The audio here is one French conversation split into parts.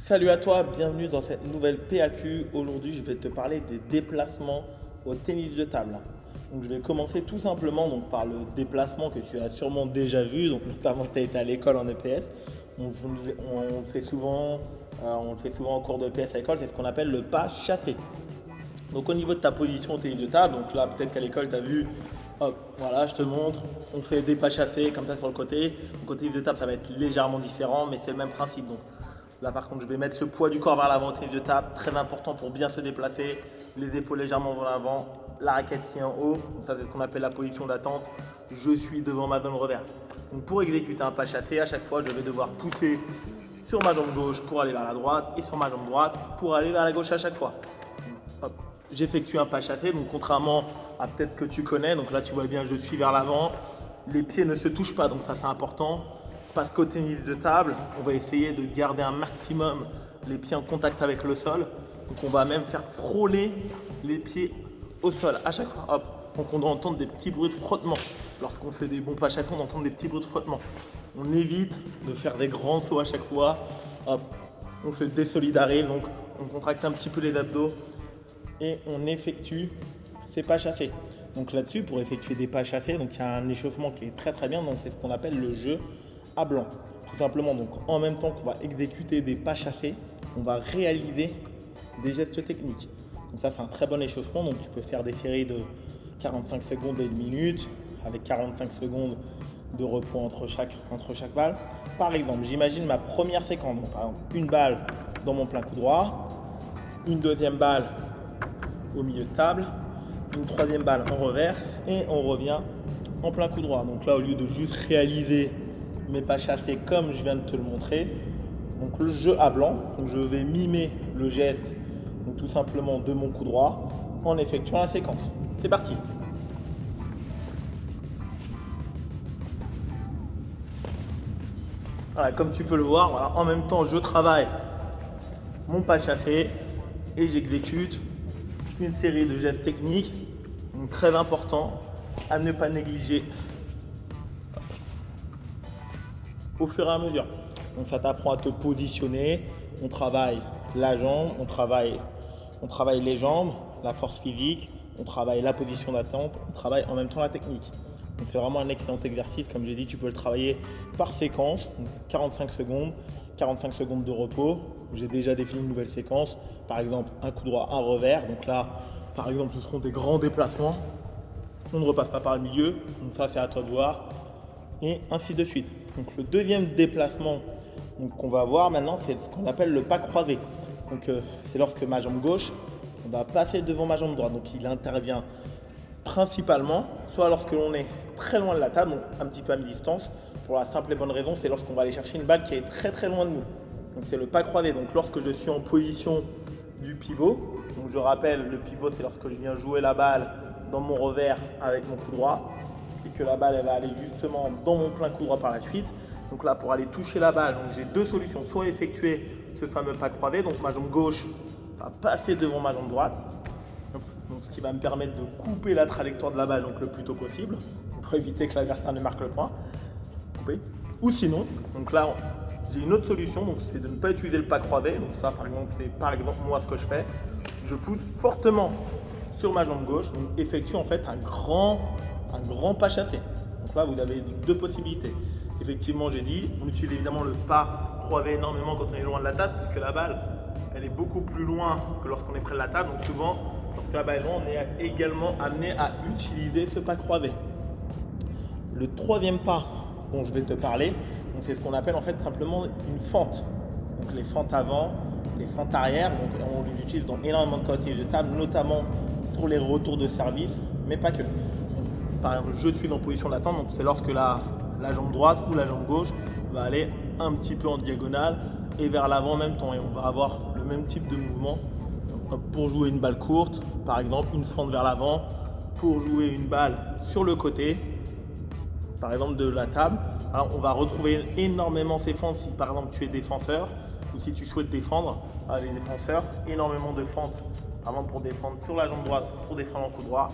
Salut à toi, bienvenue dans cette nouvelle PAQ. Aujourd'hui, je vais te parler des déplacements au tennis de table. Donc, je vais commencer tout simplement par le déplacement que tu as sûrement déjà vu, donc notamment si tu as été à l'école en EPS. On le fait souvent, en cours de EPS à l'école, c'est ce qu'on appelle le pas chassé. Donc au niveau de ta position au tennis de table, donc là peut-être qu'à l'école tu as vu, hop, voilà, je te montre, on fait des pas chassés comme ça sur le côté. Donc au tennis de table ça va être légèrement différent, mais c'est le même principe. Donc là par contre je vais mettre ce poids du corps vers l'avant au tennis de table, très important pour bien se déplacer, les épaules légèrement vers l'avant, la raquette qui est en haut, donc ça c'est ce qu'on appelle la position d'attente, je suis devant ma zone revers. Donc pour exécuter un pas chassé, à chaque fois je vais devoir pousser sur ma jambe gauche pour aller vers la droite et sur ma jambe droite pour aller vers la gauche à chaque fois. Hop. J'effectue un pas chassé, donc contrairement à peut-être que tu connais, donc là tu vois bien je suis vers l'avant, les pieds ne se touchent pas, donc ça c'est important, parce qu'au tennis de table, on va essayer de garder un maximum les pieds en contact avec le sol, donc on va même faire frôler les pieds au sol à chaque fois, hop. Donc on doit entendre des petits bruits de frottement, lorsqu'on fait des bons pas chassés on entend des petits bruits de frottement, on évite de faire des grands sauts à chaque fois, hop. On se désolidarise, donc on contracte un petit peu les abdos et on effectue ces pas chassés. Donc là-dessus, pour effectuer des pas chassés, donc il y a un échauffement qui est très très bien, donc c'est ce qu'on appelle le jeu à blanc. Tout simplement, donc en même temps qu'on va exécuter des pas chassés, on va réaliser des gestes techniques. Donc ça c'est un très bon échauffement, donc tu peux faire des séries de 45 secondes et une minute, avec 45 secondes de repos entre chaque balle. Par exemple, j'imagine ma première séquence, donc par exemple une balle dans mon plein coup droit, une deuxième balle au milieu de table, une troisième balle en revers et on revient en plein coup droit. Donc là, au lieu de juste réaliser mes pas chassés comme je viens de te le montrer, donc le jeu à blanc, donc je vais mimer le geste, donc tout simplement de mon coup droit en effectuant la séquence. C'est parti. Voilà, comme tu peux le voir, voilà, en même temps je travaille mon pas chassé et j'exécute une série de gestes techniques, donc très importants à ne pas négliger au fur et à mesure. Donc ça t'apprend à te positionner, on travaille la jambe, on travaille les jambes, la force physique, on travaille la position d'attente, on travaille en même temps la technique. Donc c'est vraiment un excellent exercice, comme j'ai dit, tu peux le travailler par séquence, donc 45 secondes de repos. J'ai déjà défini une nouvelle séquence, par exemple un coup droit, un revers. Donc là, par exemple, ce seront des grands déplacements. On ne repasse pas par le milieu, donc ça c'est à toi de voir, et ainsi de suite. Donc le deuxième déplacement qu'on va voir maintenant, c'est ce qu'on appelle le pas croisé. Donc c'est lorsque ma jambe gauche va passer devant ma jambe droite. Donc il intervient principalement, soit lorsque l'on est très loin de la table, donc un petit peu à mi-distance, pour la simple et bonne raison, c'est lorsqu'on va aller chercher une balle qui est très très loin de nous. Donc c'est le pas croisé. Donc lorsque je suis en position du pivot, donc je rappelle, le pivot c'est lorsque je viens jouer la balle dans mon revers avec mon coup droit et que la balle elle va aller justement dans mon plein coup droit par la suite. Donc là pour aller toucher la balle, donc j'ai deux solutions, soit effectuer ce fameux pas croisé, donc ma jambe gauche va passer devant ma jambe droite, donc ce qui va me permettre de couper la trajectoire de la balle donc le plus tôt possible pour éviter que l'adversaire ne marque le point. Couper. Ou sinon, donc là j'ai une autre solution, donc c'est de ne pas utiliser le pas croisé. Donc ça par exemple c'est moi ce que je fais. Je pousse fortement sur ma jambe gauche, donc effectue en fait un grand pas chassé. Donc là vous avez deux possibilités. Effectivement j'ai dit, on utilise évidemment le pas croisé énormément quand on est loin de la table, puisque la balle elle est beaucoup plus loin que lorsqu'on est près de la table. Donc souvent, lorsque la balle est loin, on est également amené à utiliser ce pas croisé. Le troisième pas dont je vais te parler, c'est ce qu'on appelle en fait simplement une fente. Donc les fentes avant, les fentes arrière, donc on les utilise dans énormément de tennis de table, notamment sur les retours de service, mais pas que. Donc, par exemple, je suis en position d'attente, donc c'est lorsque la jambe droite ou la jambe gauche va aller un petit peu en diagonale et vers l'avant en même temps, et on va avoir le même type de mouvement. Donc, pour jouer une balle courte, par exemple une fente vers l'avant, pour jouer une balle sur le côté, par exemple de la table. Alors, on va retrouver énormément ces fentes si par exemple tu es défenseur ou si tu souhaites défendre. Les défenseurs, énormément de fentes, par exemple pour défendre sur la jambe droite, pour défendre en coup droit,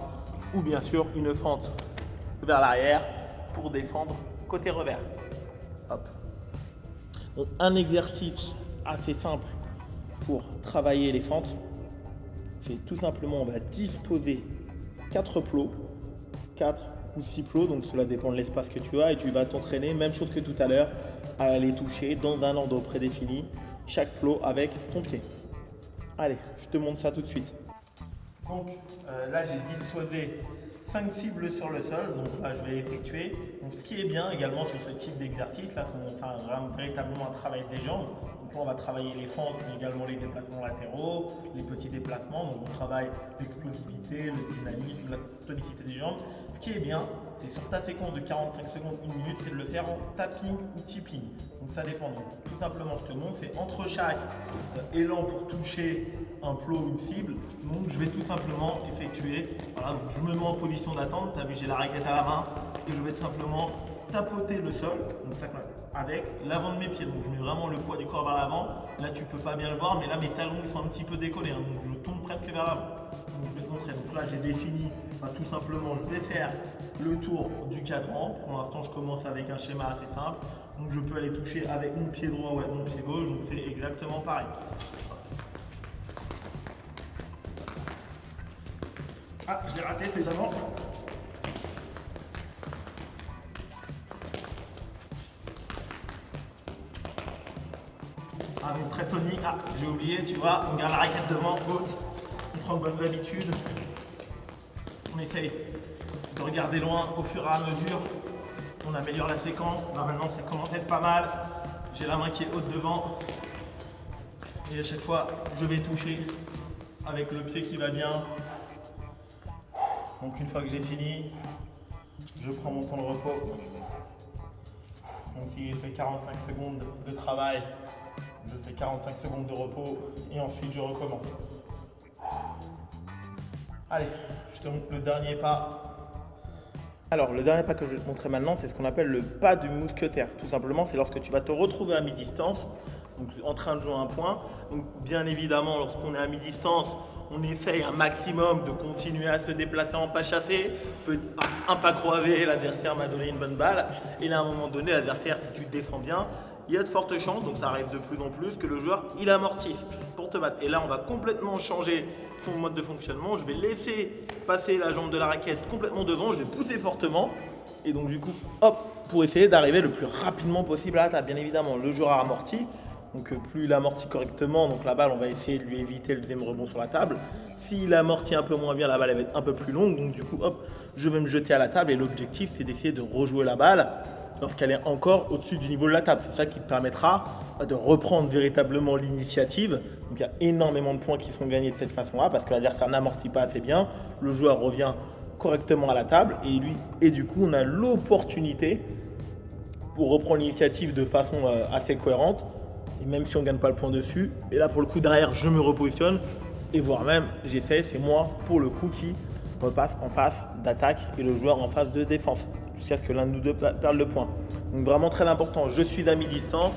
ou bien sûr une fente vers l'arrière pour défendre côté revers. Hop. Donc un exercice assez simple pour travailler les fentes, c'est tout simplement, on va disposer 4 plots, 4 ou 6 plots, donc cela dépend de l'espace que tu as, et tu vas t'entraîner, même chose que tout à l'heure, à aller toucher dans un ordre prédéfini, chaque plot avec ton pied. Allez, je te montre ça tout de suite. Donc là, j'ai disposé 5 cibles sur le sol, donc là je vais effectuer. Donc, ce qui est bien également sur ce type d'exercice, là on fait véritablement un travail des jambes. Donc là on va travailler les fentes, mais également les déplacements latéraux, les petits déplacements. Donc on travaille l'explosivité, le dynamisme, la tonicité des jambes. Ce qui est bien, c'est sur ta séquence de 45 secondes, 1 minute, c'est de le faire en tapping ou tipping. Donc ça dépend. Donc, tout simplement, je te montre, c'est entre chaque élan pour toucher un plot ou une cible. Donc je vais tout simplement effectuer. Voilà, donc je me mets en position d'attente. Tu as vu, j'ai la raquette à la main et je vais tout simplement tapoter le sol. Donc ça, avec l'avant de mes pieds. Donc je mets vraiment le poids du corps vers l'avant. Là, tu peux pas bien le voir, mais là, mes talons ils sont un petit peu décollés. Hein, donc je tombe presque vers l'avant. Donc je vais te montrer. Donc là, j'ai défini. Tout simplement, je vais faire le tour du cadran. Pour l'instant, je commence avec un schéma assez simple. Donc, je peux aller toucher avec mon pied droit ou avec mon pied gauche. Donc, c'est exactement pareil. Ah, je l'ai raté, c'est d'avant. Ah, mais très tonique. Ah, j'ai oublié, tu vois. On garde la raquette devant, haute. On prend une bonne habitude. On essaye de regarder loin au fur et à mesure. On améliore la séquence. Là maintenant, ça commence à être pas mal. J'ai la main qui est haute devant. Et à chaque fois, je vais toucher avec le pied qui va bien. Donc une fois que j'ai fini, je prends mon temps de repos. Donc si j'ai fait 45 secondes de travail, je fais 45 secondes de repos et ensuite je recommence. Allez, je te montre le dernier pas. Alors, le dernier pas que je vais te montrer maintenant, c'est ce qu'on appelle le pas du mousquetaire. Tout simplement, c'est lorsque tu vas te retrouver à mi-distance, donc en train de jouer un point. Donc, bien évidemment, lorsqu'on est à mi-distance, on essaye un maximum de continuer à se déplacer en pas chassé. Un pas croisé, l'adversaire m'a donné une bonne balle. Et là, à un moment donné, l'adversaire, si tu te défends bien, il y a de fortes chances, donc ça arrive de plus en plus, que le joueur, il amortisse pour te battre. Et là, on va complètement changer son mode de fonctionnement. Je vais laisser passer la jambe de la raquette complètement devant, je vais pousser fortement. Et donc, du coup, hop, pour essayer d'arriver le plus rapidement possible à la table. Bien évidemment, le joueur a amorti. Donc, plus il amortit correctement, donc la balle, on va essayer de lui éviter le deuxième rebond sur la table. S'il amortit un peu moins bien, la balle elle va être un peu plus longue. Donc, du coup, hop, je vais me jeter à la table. Et l'objectif, c'est d'essayer de rejouer la balle lorsqu'elle est encore au-dessus du niveau de la table. C'est ça qui te permettra de reprendre véritablement l'initiative. Donc il y a énormément de points qui sont gagnés de cette façon-là parce que l'adversaire n'amortit pas assez bien, le joueur revient correctement à la table et du coup on a l'opportunité pour reprendre l'initiative de façon assez cohérente. Et même si on ne gagne pas le point dessus, et là pour le coup derrière je me repositionne et voire même j'essaie, c'est moi pour le coup qui repasse en face d'attaque et le joueur en face de défense jusqu'à ce que l'un de nous deux perde le point. Donc vraiment très important, je suis à mi-distance,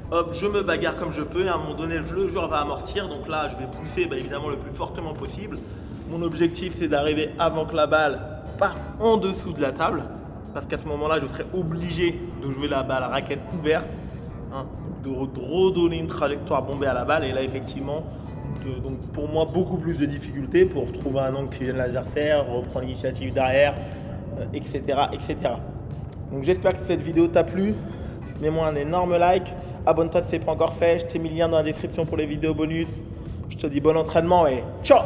hop, je me bagarre comme je peux et à un moment donné le joueur va amortir, donc là je vais pousser évidemment le plus fortement possible. Mon objectif c'est d'arriver avant que la balle parte en dessous de la table parce qu'à ce moment-là je serai obligé de jouer la balle à raquette ouverte, hein, de redonner une trajectoire bombée à la balle et là effectivement donc pour moi beaucoup plus de difficultés pour trouver un angle qui vienne de l'adversaire, reprendre l'initiative derrière, etc., etc. Donc j'espère que cette vidéo t'a plu. Mets-moi un énorme like, abonne-toi si ce n'est pas encore fait, je t'ai mis le lien dans la description pour les vidéos bonus. Je te dis bon entraînement et ciao.